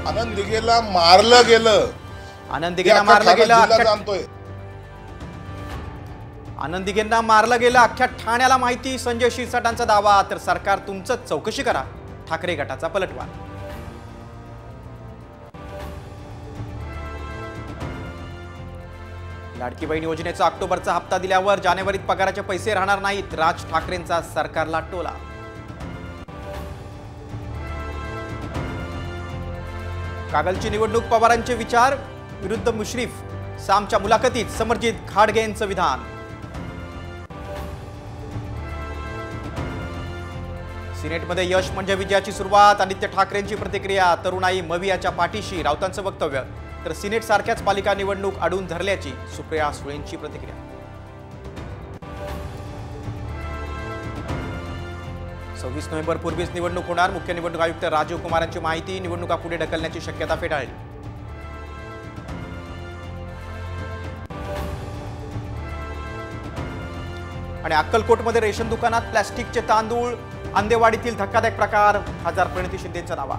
आनंद दिघेला मारलं गेलं. आनंद दिघेंना मारलं गेलं. जाणतोय आनंद दिघेंना मारलं गेलं अख्ख्या ठाण्याला माहिती. संजय शिरसाटांचा दावा. तर सरकार तुमचं चौकशी करा. ठाकरे गटाचा पलटवार. लाडकी बहीण योजनेचा ऑक्टोबरचा हप्ता दिल्यावर जानेवारीत पगाराचे पैसे राहणार नाहीत. राज ठाकरेंचा सरकारला टोला. कागलची निवडणूक पवारांचे विचार विरुद्ध मुश्रीफ. सामच्या मुलाखतीत समरजित खाडगेंचं विधान. सिनेटमध्ये यश म्हणजे विजयाची सुरुवात. आदित्य ठाकरेंची प्रतिक्रिया. तरुणाई मवियाच्या पाठीशी. राऊतांचं वक्तव्य. तर सिनेट सारख्याच पालिका निवडणूक अडून धरल्याची सुप्रिया सुळेंची प्रतिक्रिया. 26 नोव्हेंबर पूर्वीच निवडणूक होणार. मुख्य निवडणूक आयुक्त राजीव कुमार यांची माहिती. निवडणुका पुढे ढकलण्याची शक्यता फेटाळली. आणि अक्कलकोटमध्ये रेशन दुकानात प्लास्टिकचे तांदूळ. आंदेवाडीतील धक्कादायक प्रकार. खासदार प्रणिती शिंदेंचा दावा.